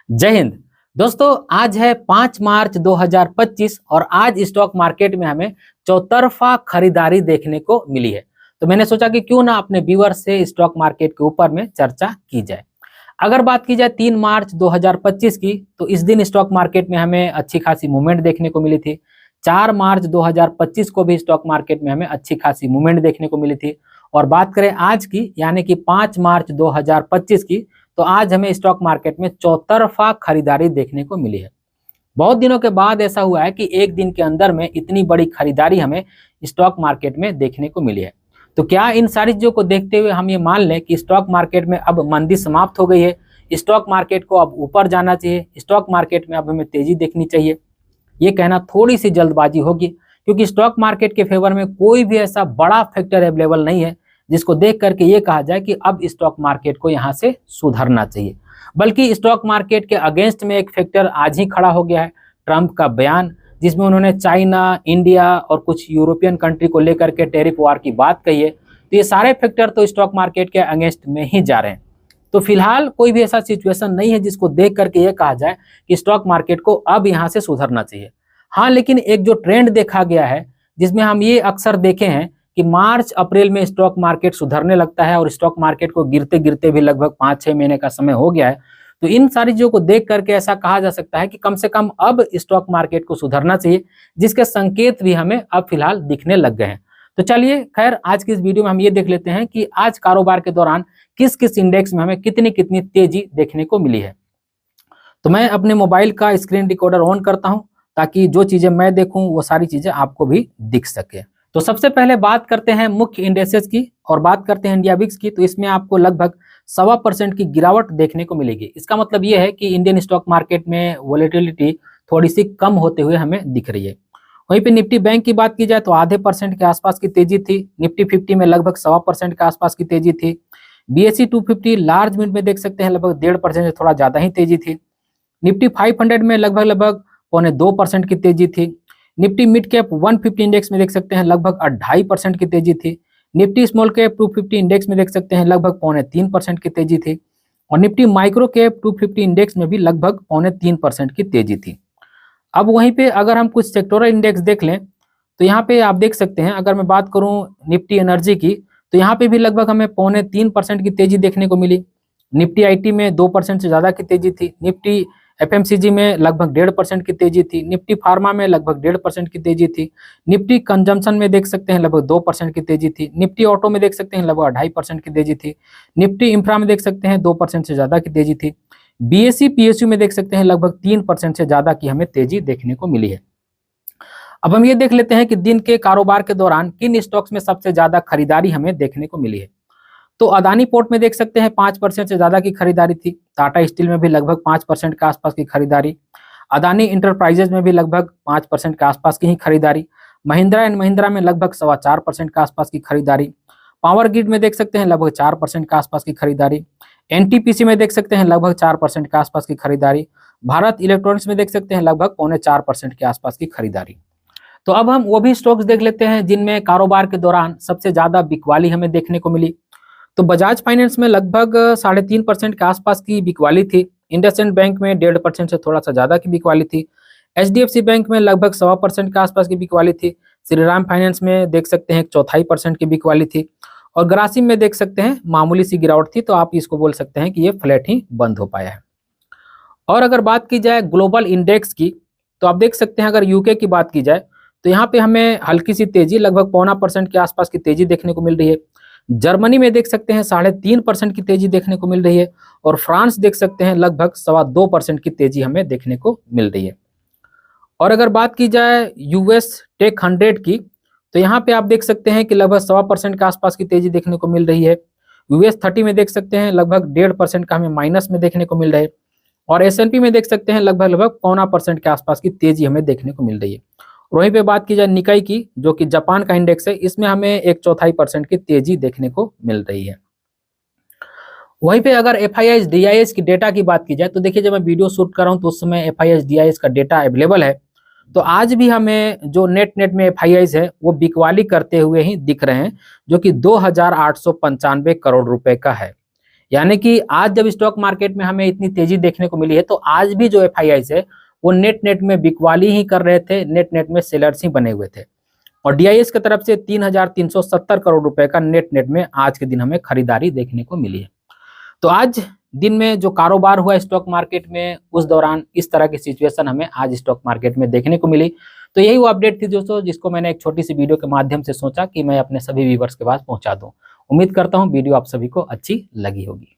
जय हिंद। दोस्तों, आज है 5 मार्च 2025 और आज स्टॉक मार्केट में हमें चौतरफा खरीदारी देखने को मिली है। तो मैंने सोचा कि क्यों ना अपने व्यूअर से स्टॉक मार्केट के ऊपर में चर्चा की जाए। अगर बात की जाए 3 मार्च 2025 की, तो इस दिन स्टॉक मार्केट में हमें अच्छी खासी मूवमेंट देखने को मिली थी। 4 मार्च 2025 को भी स्टॉक मार्केट में हमें अच्छी खासी मूवमेंट देखने को मिली थी। और बात करें आज की, यानी कि 5 मार्च 2025 की, तो आज हमें स्टॉक मार्केट में चौतरफा खरीदारी देखने को मिली है। बहुत दिनों के बाद ऐसा हुआ है कि एक दिन के अंदर में इतनी बड़ी खरीदारी हमें स्टॉक मार्केट में देखने को मिली है। तो क्या इन सारी चीजों को देखते हुए हम ये मान लें कि स्टॉक मार्केट में अब मंदी समाप्त हो गई है, स्टॉक मार्केट को अब ऊपर जाना चाहिए, स्टॉक मार्केट में अब हमें तेजी देखनी चाहिए? ये कहना थोड़ी सी जल्दबाजी होगी, क्योंकि स्टॉक मार्केट के फेवर में कोई भी ऐसा बड़ा फैक्टर अवेलेबल नहीं है जिसको देख करके ये कहा जाए कि अब स्टॉक मार्केट को यहाँ से सुधरना चाहिए। बल्कि स्टॉक मार्केट के अगेंस्ट में एक फैक्टर आज ही खड़ा हो गया है, ट्रंप का बयान, जिसमें उन्होंने चाइना, इंडिया और कुछ यूरोपियन कंट्री को लेकर के टैरिफ वार की बात कही है। तो ये सारे फैक्टर तो स्टॉक मार्केट के अगेंस्ट में ही जा रहे हैं। तो फिलहाल कोई भी ऐसा सिचुएशन नहीं है जिसको देख करके ये कहा जाए कि स्टॉक मार्केट को अब यहाँ से सुधरना चाहिए। हाँ, लेकिन एक जो ट्रेंड देखा गया है, जिसमें हम ये अक्सर देखे हैं कि मार्च अप्रैल में स्टॉक मार्केट सुधरने लगता है और स्टॉक मार्केट को गिरते गिरते भी लगभग 5-6 महीने का समय हो गया है। तो इन सारी चीजों को देख करके ऐसा कहा जा सकता है कि कम से कम अब स्टॉक मार्केट को सुधरना चाहिए, जिसके संकेत भी हमें अब फिलहाल दिखने लग गए हैं। तो चलिए, खैर, आज की इस वीडियो में हम ये देख लेते हैं कि आज कारोबार के दौरान किस किस इंडेक्स में हमें कितनी कितनी तेजी देखने को मिली है। तो मैं अपने मोबाइल का स्क्रीन रिकॉर्डर ऑन करता हूं, ताकि जो चीजें मैं देखूं वो सारी चीजें आपको भी दिख सके। तो सबसे पहले बात करते हैं मुख्य इंडेक्सेस की और बात करते हैं इंडिया विक्स की। तो इसमें आपको लगभग 1.25% की गिरावट देखने को मिलेगी। इसका मतलब ये है कि इंडियन स्टॉक मार्केट में वोलेटिलिटी थोड़ी सी कम होते हुए हमें दिख रही है। वहीं पे निफ्टी बैंक की बात की जाए तो आधे % के आसपास की तेजी थी। निफ्टी 50 में लगभग 1.25% के आसपास की तेजी थी। BSE 250 लार्ज मिड में देख सकते हैं लगभग 1.5% से थोड़ा ज्यादा ही तेजी थी। निफ्टी 500 में लगभग 0.25% की तेजी थी। निफ्टी मिड कैप 150 इंडेक्स में देख सकते हैं लगभग 2.5% की तेजी थी। निफ्टी स्मॉल कैप 250 इंडेक्स में देख सकते हैं लगभग 0.3% की तेजी थी। और निफ्टी माइक्रो कैप 250 इंडेक्स में भी लगभग 0.3% की तेजी थी। अब वहीं पे अगर हम कुछ सेक्टोरल इंडेक्स देख लें, तो यहाँ पे आप देख सकते हैं, अगर मैं बात करूँ निफ्टी एनर्जी की, तो यहाँ पे भी लगभग हमें 0.3% की तेजी देखने को मिली। निफ्टी IT में 2% से ज्यादा की तेजी थी। निफ्टी FMCG में लगभग 1.5% की तेजी थी। निफ्टी फार्मा में लगभग 1.5% की तेजी थी। निफ्टी कंजम्पशन में देख सकते हैं लगभग 2% की तेजी थी। निफ्टी ऑटो में देख सकते हैं लगभग 2.5% की तेजी थी। निफ्टी इंफ्रा में देख सकते हैं 2% से ज्यादा की तेजी थी। BSE PSU में देख सकते हैं लगभग 3% से ज्यादा की हमें तेजी देखने को मिली है। अब हम ये देख लेते हैं कि दिन के कारोबार के दौरान किन स्टॉक्स में सबसे ज्यादा खरीदारी हमें देखने को मिली है। तो अदानी पोर्ट में देख सकते हैं 5% से ज्यादा की खरीदारी थी। टाटा स्टील में भी लगभग 5% के आसपास की खरीदारी। अदानी इंटरप्राइजेज में भी लगभग 5% के आसपास की ही खरीदारी। महिंद्रा एंड महिंद्रा में लगभग 4.25% के आसपास की खरीदारी। पावर ग्रिड में देख सकते हैं लगभग 4% के आसपास की खरीदारी। NTPC में देख सकते हैं लगभग 4% के आसपास की खरीदारी। भारत इलेक्ट्रॉनिक्स में देख सकते हैं लगभग 0.25% के आसपास की खरीदारी। तो अब हम वो भी स्टॉक्स देख लेते हैं जिनमें कारोबार के दौरान सबसे ज्यादा बिकवाली हमें देखने को मिली। तो बजाज फाइनेंस में लगभग 3.5% के आसपास की बिकवाली थी। इंडसइंड बैंक में 1.5% से थोड़ा सा ज्यादा की बिकवाली थी। HDFC बैंक में लगभग 1.25% के आसपास की बिकवाली थी। श्रीराम फाइनेंस में देख सकते हैं 1/4% की बिकवाली थी। और ग्रासिम में देख सकते हैं मामूली सी गिरावट थी। तो आप इसको बोल सकते हैं कि ये फ्लैट ही बंद हो पाया है। और अगर बात की जाए ग्लोबल इंडेक्स की, तो आप देख सकते हैं, अगर यूके की बात की जाए तो यहाँ पे हमें हल्की सी तेजी लगभग 0.25% के आसपास की तेजी देखने को मिल रही है। जर्मनी में देख सकते हैं 3.5% की तेजी देखने को मिल रही है। और फ्रांस देख सकते हैं लगभग 2.25% की तेजी हमें देखने को मिल रही है। और अगर बात की जाए US टेक 100 की, तो यहाँ पे आप देख सकते हैं कि लगभग 1.25% के आसपास की तेजी देखने को मिल रही है। US 30 में देख सकते हैं लगभग 1.5% का हमें माइनस में देखने को मिल रहा है। और S&P में देख सकते हैं लगभग 0.25% के आसपास की तेजी हमें देखने को मिल रही है। वहीं पे बात की जाए निकाई की, जो कि जापान का इंडेक्स है, इसमें हमें 1/4% की तेजी देखने को मिल रही है। वहीं पे अगर FIIs DIS की डेटा की बात की जाए, तो देखिए, जब मैं वीडियो शूट कर रहा हूं तो उस समय FIIs DIS का डेटा अवेलेबल है। तो आज भी हमें जो नेट में FIIs है वो बिकवाली करते हुए ही दिख रहे हैं, जो कि 2,895 करोड़ रुपए का है। यानी कि आज जब स्टॉक मार्केट में हमें इतनी तेजी देखने को मिली है, तो आज भी जो एफआईआई है वो नेट में बिकवाली ही कर रहे थे, नेट में सेलर्स ही बने हुए थे। और डीआईएस की तरफ से 3,370 करोड़ रुपए का नेट में आज के दिन हमें खरीदारी देखने को मिली है। तो आज दिन में जो कारोबार हुआ स्टॉक मार्केट में, उस दौरान इस तरह की सिचुएशन हमें आज स्टॉक मार्केट में देखने को मिली। तो यही वो अपडेट थी दोस्तों, जिसको मैंने एक छोटी सी वीडियो के माध्यम से सोचा कि मैं अपने सभी व्यूअर्स के पास पहुंचा दूं। उम्मीद करता हूं वीडियो आप सभी को अच्छी लगी होगी।